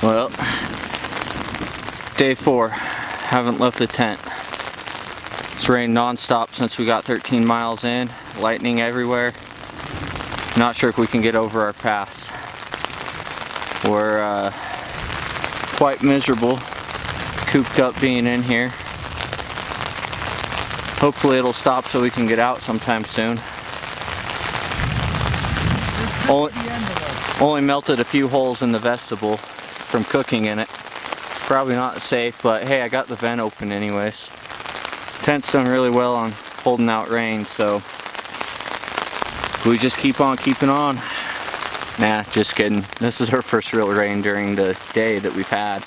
Well, day 4, haven't left the tent. It's rained non-stop since we got 13 miles in, lightning everywhere. Not sure if we can get over our pass. We're quite miserable, cooped up being in here. Hopefully it'll stop so we can get out sometime soon. Only melted a few holes in the vestibule from cooking in it. Probably not safe, but hey, I got the vent open anyways. Tent's done really well on holding out rain, so we just keep on keeping on. Nah, just kidding. This is our first real rain during the day that we've had.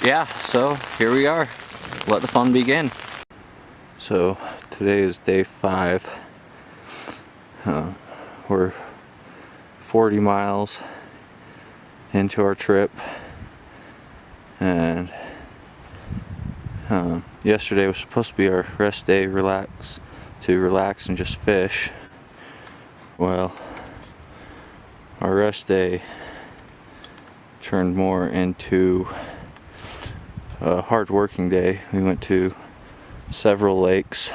Yeah, so here we are. Let the fun begin. So today is day 5. We're 40 miles into our trip, and yesterday was supposed to be our rest day, relax and just fish. Well, our rest day turned more into a hard working day. We went to several lakes.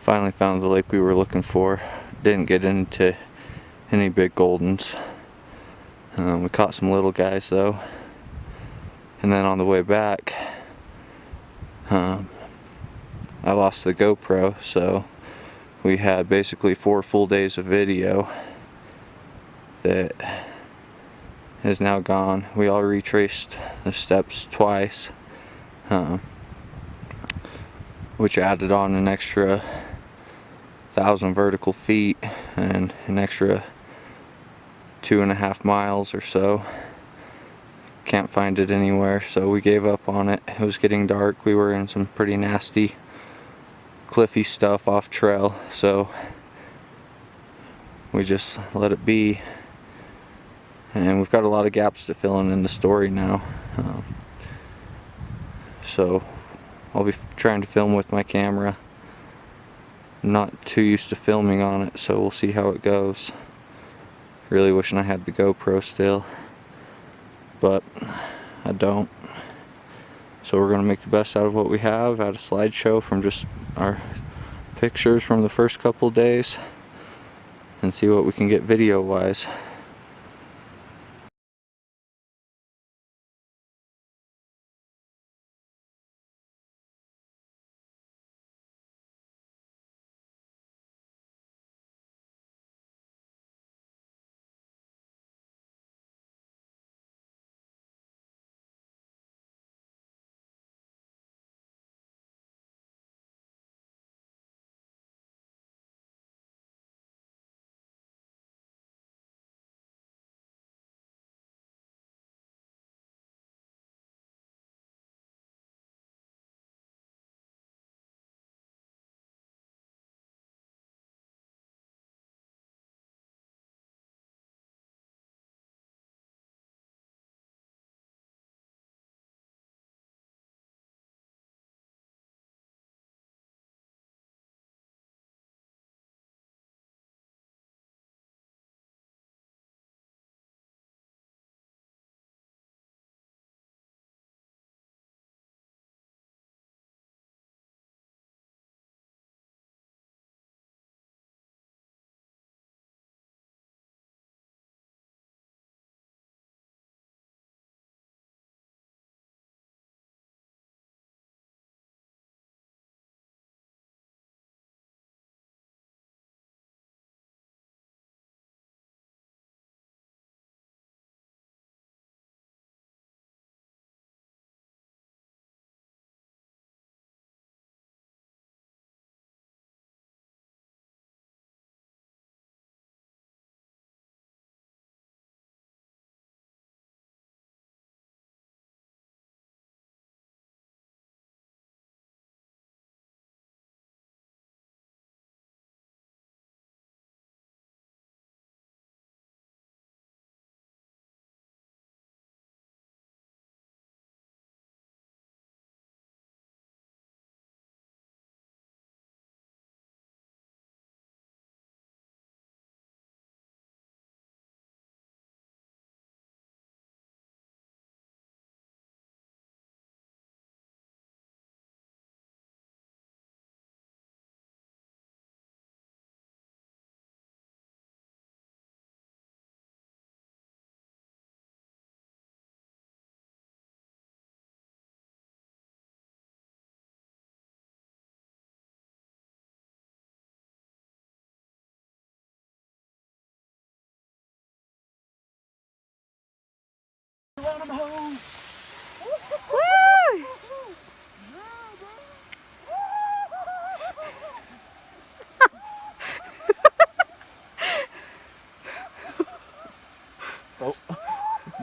Finally found the lake we were looking for. Didn't get into any big goldens. We caught some little guys though. And then on the way back, I lost the GoPro, so we had basically 4 full days of video that is now gone. We all retraced the steps twice, which added on an extra 1,000 vertical feet and an extra 2.5 miles or so. Can't find it anywhere, so we gave up on it. It was getting dark. We were in some pretty nasty cliffy stuff off trail, so we just let it be. And we've got a lot of gaps to fill in the story now, so I'll be trying to film with my camera. I'm not too used to filming on it, so we'll see how it goes. Really wishing I had the GoPro still, but I don't. So we're gonna make the best out of what we have. Add a slideshow from just our pictures from the first couple days and see what we can get video wise.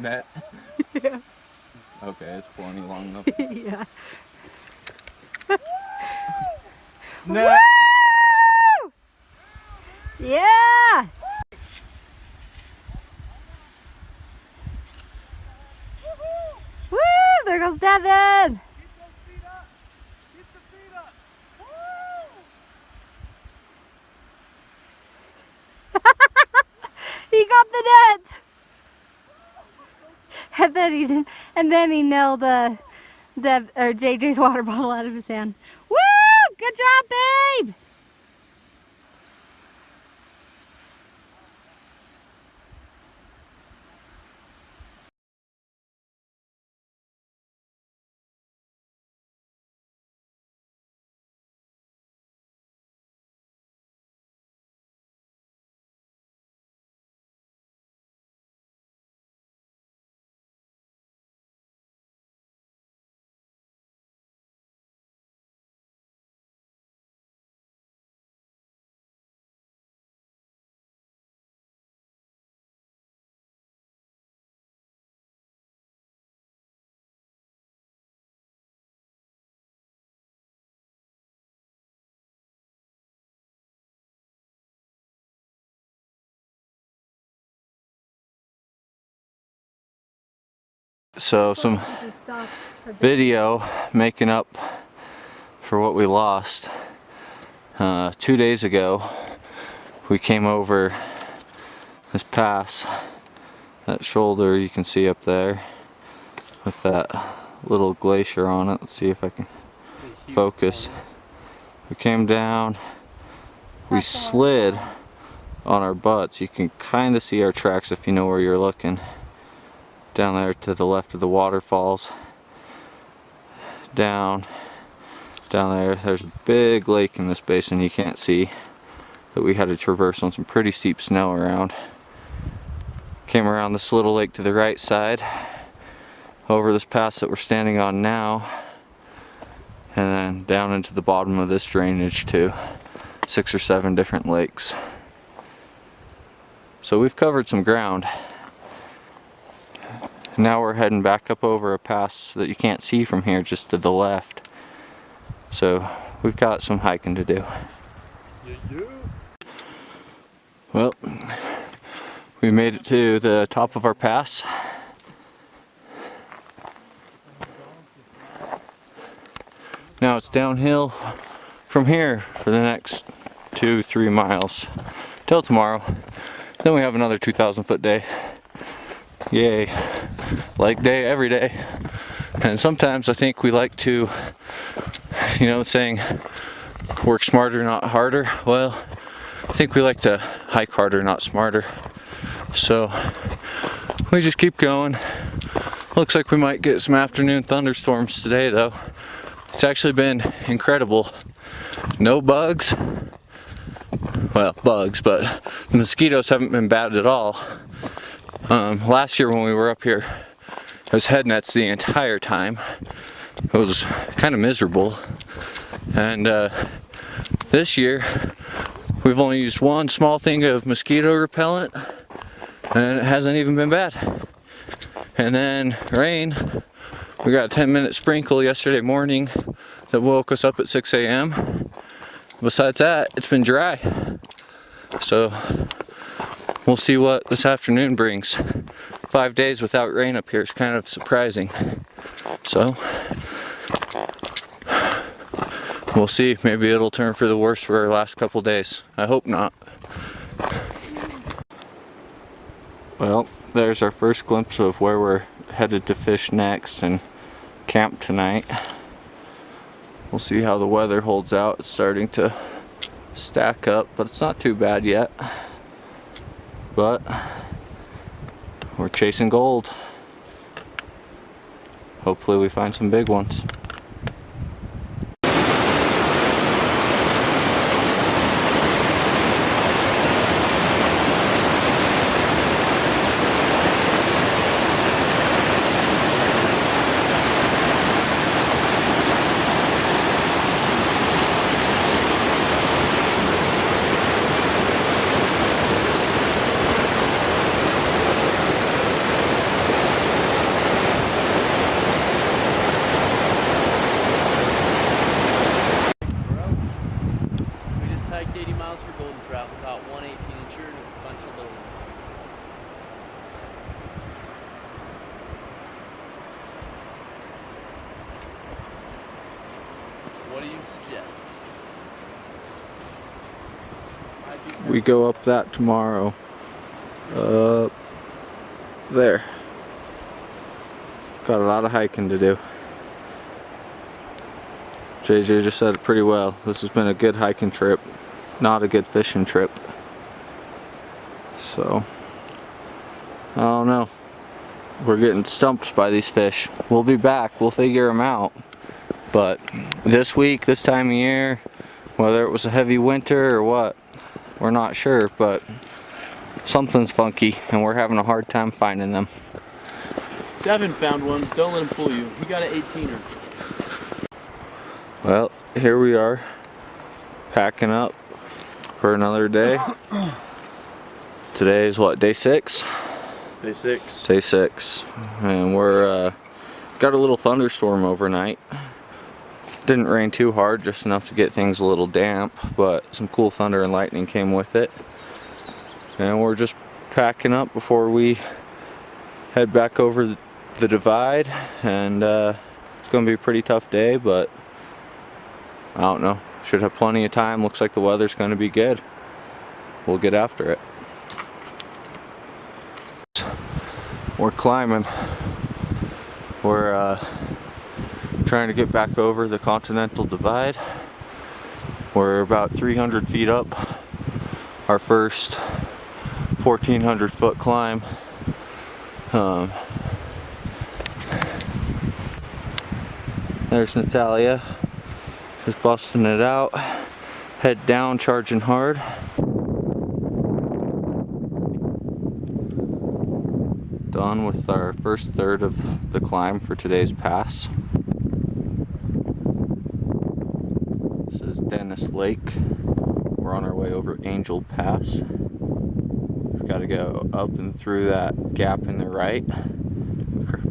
net? Yeah. Okay, it's plenty long enough. Yeah. Net! Woo! Yeah! Woo! There goes Devin! Keep those feet up! Keep the feet up! He got the net! And then he didn't, and then he nailed JJ's water bottle out of his hand. Woo! Good job, babe! So some video making up for what we lost. 2 days ago we came over this pass, that shoulder you can see up there with that little glacier on it. Let's see if I can focus. We came down, we slid on our butts. You can kind of see our tracks if you know where you're looking. Down there to the left of the waterfalls. Down there, there's a big lake in this basin you can't see that we had to traverse on some pretty steep snow around. Came around this little lake to the right side, over this pass that we're standing on now, and then down into the bottom of this drainage to 6 or 7 different lakes. So we've covered some ground. Now we're heading back up over a pass that you can't see from here, just to the left. So we've got some hiking to do. Well, we made it to the top of our pass. Now it's downhill from here for the next 2-3 miles till tomorrow. Then we have another 2,000 foot day. Yay. Like day every day. And sometimes I think we like to, you know, saying work smarter, not harder. Well, I think we like to hike harder, not smarter. So we just keep going. Looks like we might get some afternoon thunderstorms today though. It's actually been incredible. No bugs. Well, bugs, but the mosquitoes haven't been bad at all. Last year when we were up here, it was head nets the entire time. It was kind of miserable. And this year, we've only used one small thing of mosquito repellent, and it hasn't even been bad. And then rain. We got a 10-minute sprinkle yesterday morning that woke us up at 6 a.m. Besides that, it's been dry. So we'll see what this afternoon brings. 5 days without rain up here is kind of surprising. So we'll see. Maybe it'll turn for the worse for our last couple days. I hope not. Well, there's our first glimpse of where we're headed to fish next and camp tonight. We'll see how the weather holds out. It's starting to stack up, but it's not too bad yet. But we're chasing gold. Hopefully we find some big ones. suggest. We go up that tomorrow. There. Got a lot of hiking to do. JJ just said it pretty well. This has been a good hiking trip, not a good fishing trip. So, I don't know. We're getting stumped by these fish. We'll be back. We'll figure them out. But this week, this time of year, whether it was a heavy winter or what, we're not sure. But something's funky, and we're having a hard time finding them. Devin found one. Don't let him fool you. He got an 18er. Well, here we are, packing up for another day. Today's what, day 6? Day 6. Day 6, and we're got a little thunderstorm overnight. Didn't rain too hard, just enough to get things a little damp, but some cool thunder and lightning came with it. And we're just packing up before we head back over the divide, and it's gonna be a pretty tough day, but I don't know, should have plenty of time. Looks like the weather's gonna be good. We'll get after it. We're climbing. We're trying to get back over the Continental Divide. We're about 300 feet up. Our first 1,400 foot climb. There's Natalia, just busting it out. Head down, charging hard. Done with our first third of the climb for today's pass. This is Dennis Lake. We're on our way over Angel Pass. We've got to go up and through that gap in the right.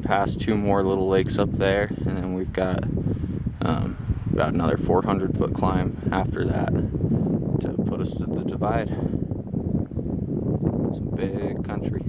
Past 2 more little lakes up there, and then we've got about another 400 foot climb after that to put us to the divide. Some big country.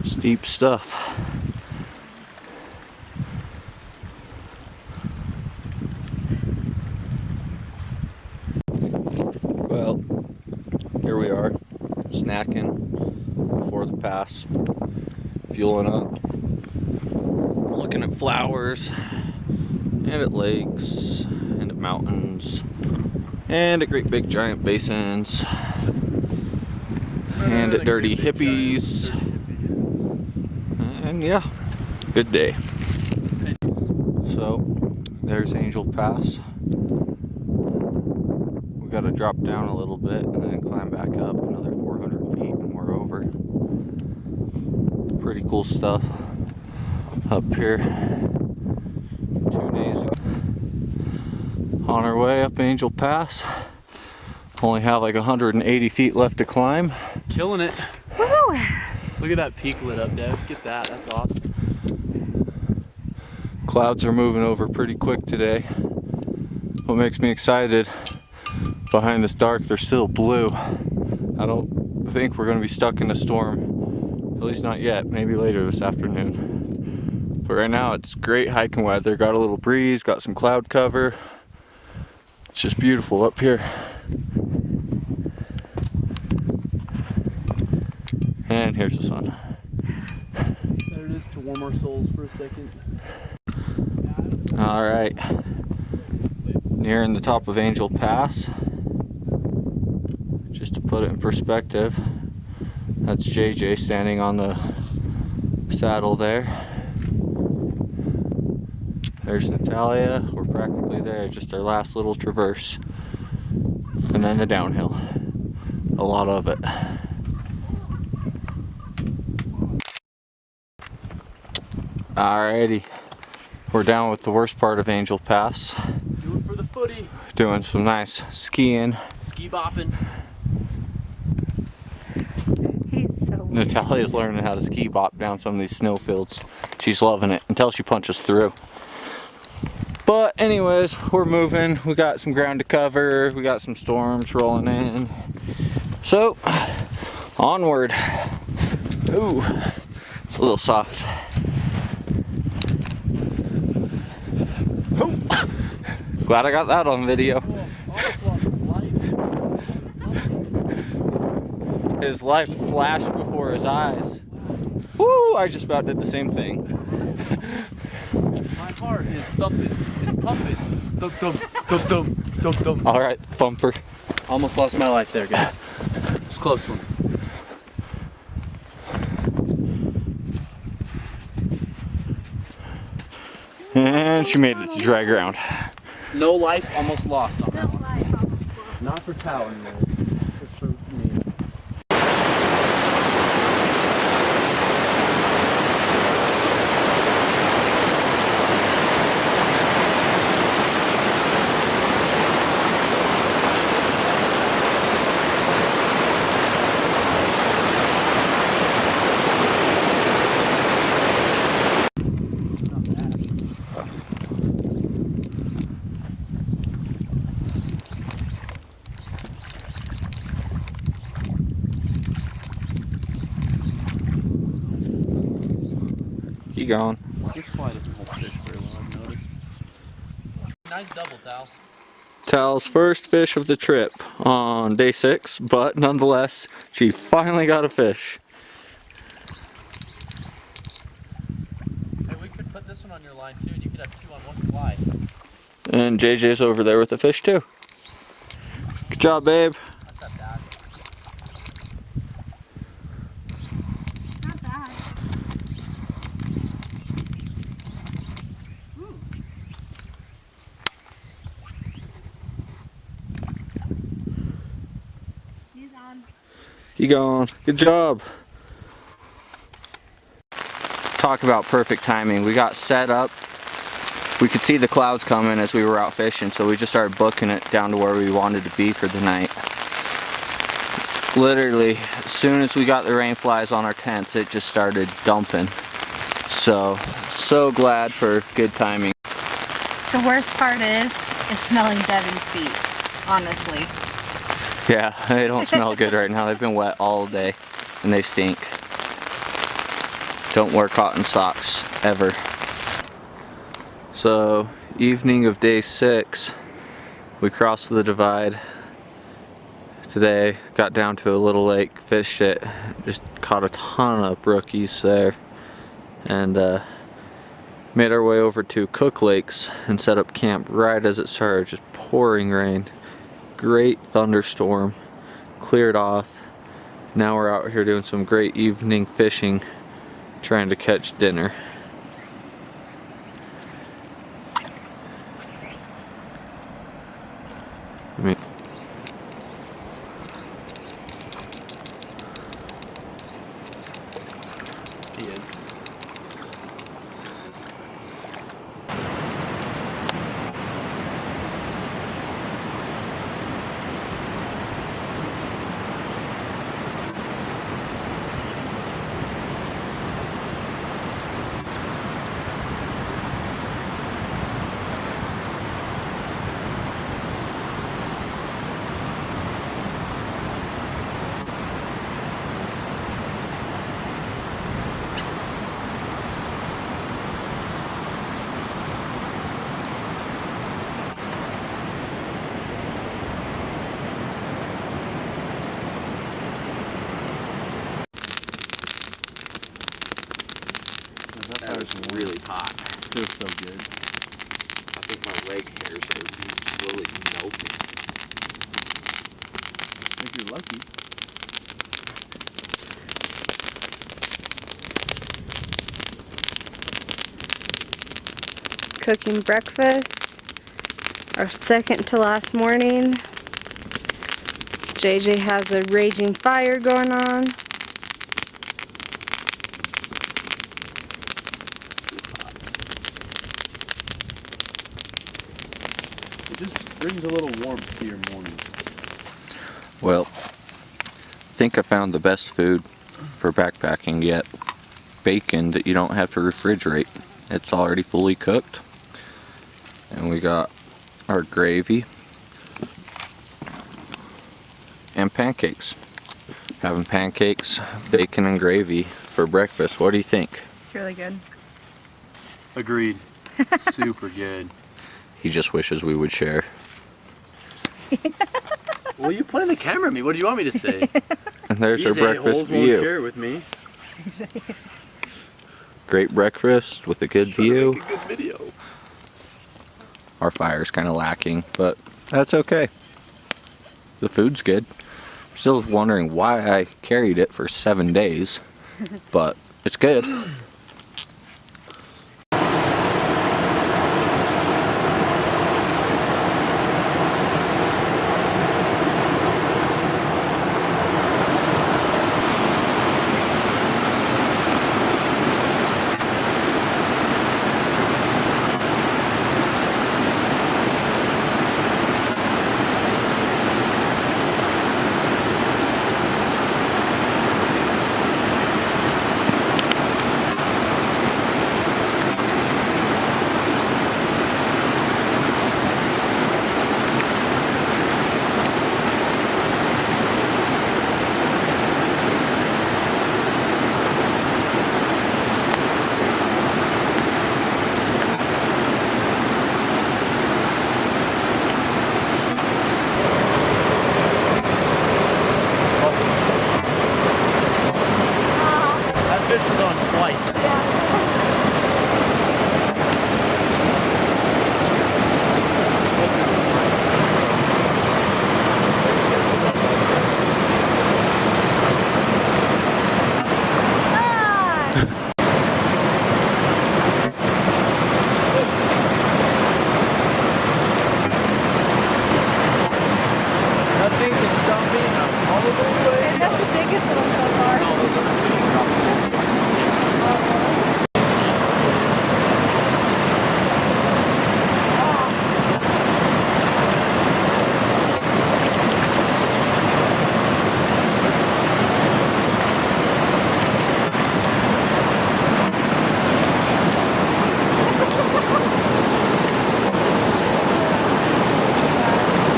Steep stuff. Well, here we are, snacking before the pass, fueling up, looking at flowers, and at lakes, and at mountains, and at great big giant basins, and at dirty hippies. And yeah, good day. So there's Angel Pass. We got to drop down a little bit and then climb back up another 400 feet and we're over. Pretty cool stuff up here. 2 days ago. On our way up Angel Pass. Only have like 180 feet left to climb. Killing it. Woo! Look at that peak lit up, Dev. Get that. That's awesome. Clouds are moving over pretty quick today. What makes me excited, behind this dark, they're still blue. I don't think we're going to be stuck in a storm, at least not yet, maybe later this afternoon. But right now it's great hiking weather, got a little breeze, got some cloud cover. It's just beautiful up here. And here's the sun. There it is to warm our souls for a second. All right, nearing the top of Angel Pass. Just to put it in perspective, that's JJ standing on the saddle there. There's Natalia. We're practically there, just our last little traverse. And then the downhill. A lot of it. Alrighty, We're down with the worst part of Angel Pass. Do it for the footy. Doing some nice skiing. Ski bopping. He's so weird. Natalia's learning how to ski bop down some of these snowfields. She's loving it until she punches through. But anyways, we're moving. We got some ground to cover. We got some storms rolling in. So, onward. Ooh, it's a little soft. Ooh. Glad I got that on video. His life flashed before his eyes. Woo! I just about did the same thing. My heart is thumping. It's pumping. Dum dum dum dum dum dum. All right, thumper. Almost lost my life there, guys. It's a close one. And she made it to dry ground. No life, almost lost on that No one. life, almost lost. Not for Tao anymore. Just for me. He gone. This fly doesn't hold fish very well, I've noticed. Nice double, Tal. Tal's first fish of the trip on day 6, but nonetheless, she finally got a fish. Hey, we could put this one on your line too, and you could have 2 on 1 fly. And JJ's over there with the fish too. Good job, babe. That's not bad. Not bad. He's on. You gone. Good job. Talk about perfect timing. We got set up. We could see the clouds coming as we were out fishing, so we just started booking it down to where we wanted to be for the night. Literally, as soon as we got the rain flies on our tents, it just started dumping. So glad for good timing. The worst part is smelling Devin's feet, honestly. Yeah, they don't smell good right now. They've been wet all day and they stink. Don't wear cotton socks, ever. So, evening of day 6, we crossed the divide. Today, got down to a little lake, fished it, just caught a ton of brookies there. And made our way over to Cook Lakes and set up camp right as it started, just pouring rain. Great thunderstorm, cleared off. Now we're out here doing some great evening fishing, trying to catch dinner. I mean, He is. that was really hot. Feels so good. I think my leg hairs are really melting. If you're lucky. Cooking breakfast, our second to last morning. JJ has a raging fire going on. It just brings a little warmth to your morning. Well, I think I found the best food for backpacking yet. Bacon that you don't have to refrigerate. It's already fully cooked. And we got our gravy and pancakes. Having pancakes, bacon, and gravy for breakfast. What do you think? It's really good. Agreed. Super good. He just wishes we would share. Well, you pointed the camera at me. What do you want me to say? And there's our These breakfast a-holes won't view. share with me. Great breakfast with a good view. Make a good video. Our fire's kind of lacking, but that's okay. The food's good. I'm still wondering why I carried it for 7 days, but it's good. That fish was on twice. Nothing can stop me. I'm all the way. And that's the biggest one so far. No, those other two you dropped. Same time.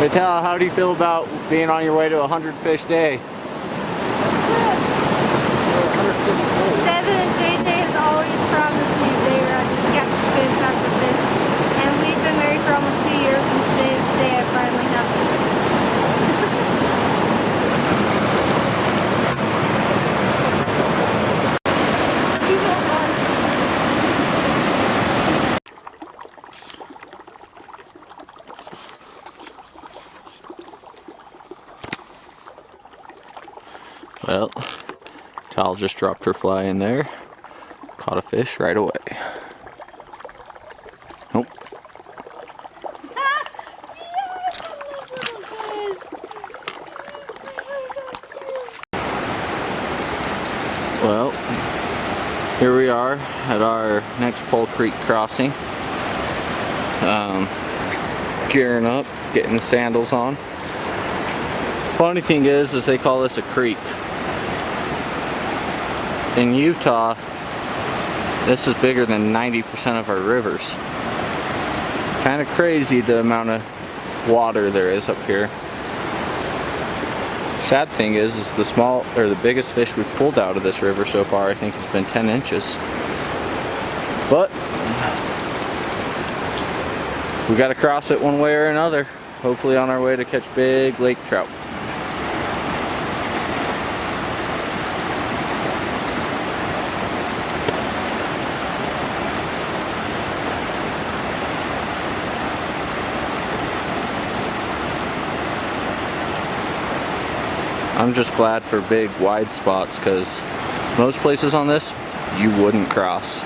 Vital, how do you feel about being on your way to a 100-fish day? Devin and JJ has always promised me they were going to just catch fish after fish. And we've been married for almost 2 years, and today is the day I finally have it. He's so fun. Well, Tal just dropped her fly in there. Caught a fish right away. Nope. Well, here we are at our next Pole Creek crossing. Gearing up, getting the sandals on. Funny thing is they call this a creek. In Utah, this is bigger than 90% of our rivers. Kind of crazy the amount of water there is up here. Sad thing is the biggest fish we've pulled out of this river so far, I think, has been 10 inches. But we got to cross it one way or another. Hopefully on our way to catch big lake trout. I'm just glad for big wide spots, because most places on this you wouldn't cross.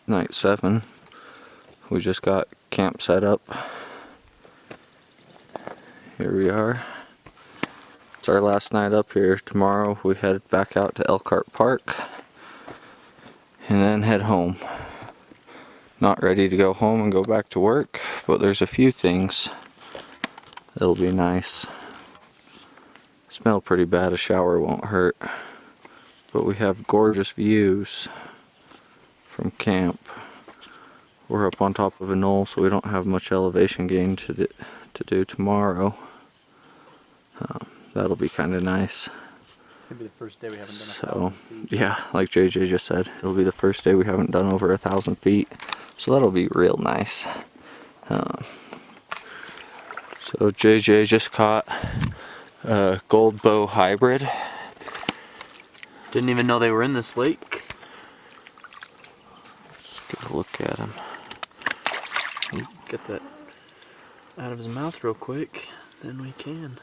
night 7. We just got camp set up. Here we are. It's our last night up here. Tomorrow we head back out to Elkhart Park and then head home. Not ready to go home and go back to work, but there's a few things that'll be nice. Smell pretty bad, a shower won't hurt. But we have gorgeous views from camp. We're up on top of a knoll, so we don't have much elevation gain to do tomorrow. That'll be kind of nice. Maybe the first day we haven't done So, 1,000 feet. yeah, like JJ just said, it'll be the first day we haven't done over 1,000 feet. So that'll be real nice. So JJ just caught a gold bow hybrid. Didn't even know they were in this lake. Let's get a look at him. Get that out of his mouth real quick, then we can.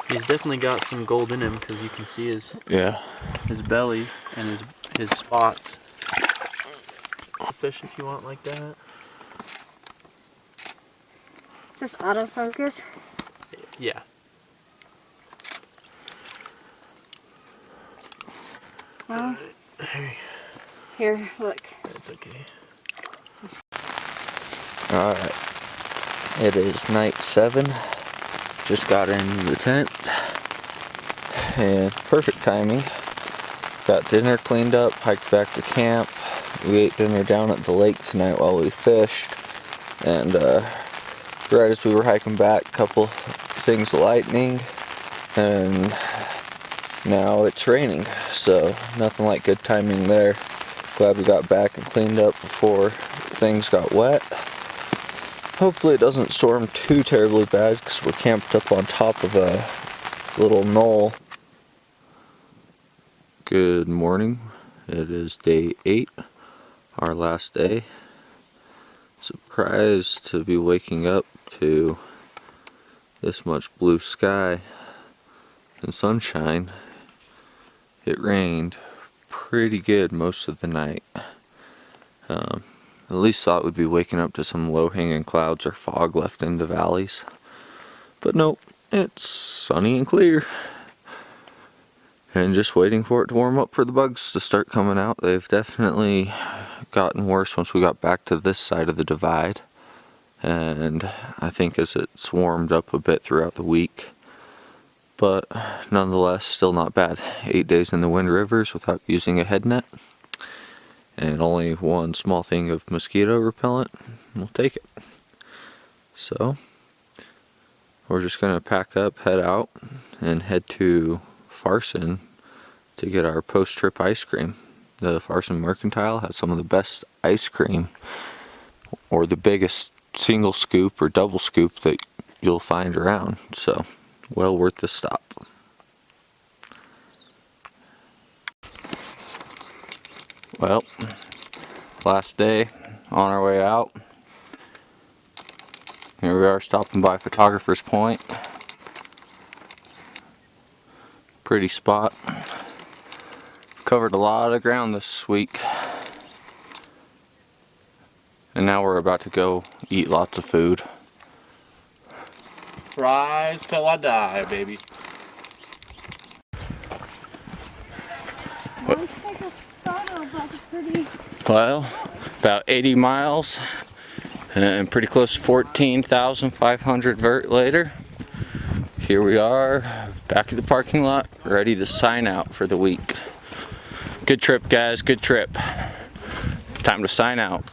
He's definitely got some gold in him because you can see his belly and his spots. Fish if you want like that. Is this autofocus? Yeah. Well, here, look. It's okay. Alright. It is night 7. Just got in the tent. And perfect timing. Got dinner cleaned up, hiked back to camp. We ate dinner down at the lake tonight while we fished. And right as we were hiking back, a couple things lightning. And now it's raining. So nothing like good timing there. Glad we got back and cleaned up before things got wet. Hopefully it doesn't storm too terribly bad because we're camped up on top of a little knoll. Good morning. It is day 8, our last day. Surprised to be waking up to this much blue sky and sunshine. It rained pretty good most of the night. At least thought we'd be waking up to some low-hanging clouds or fog left in the valleys. But nope, it's sunny and clear. And just waiting for it to warm up for the bugs to start coming out. They've definitely gotten worse once we got back to this side of the divide. And I think as it's warmed up a bit throughout the week. But nonetheless, still not bad. 8 days in the Wind Rivers without using a head net. And only one small thing of mosquito repellent. We'll take it. So, we're just going to pack up, head out, and head to Farson to get our post-trip ice cream. The Farson Mercantile has some of the best ice cream, or the biggest single scoop or double scoop that you'll find around. So, well worth the stop. Well, last day on our way out. Here we are stopping by Photographer's Point. Pretty spot. Covered a lot of ground this week. And now we're about to go eat lots of food. Fries till I die, baby. Let's take a photo, but it's pretty. Well, about 80 miles and pretty close to 14,500 vert later. Here we are, back at the parking lot, ready to sign out for the week. Good trip, guys, good trip. Time to sign out.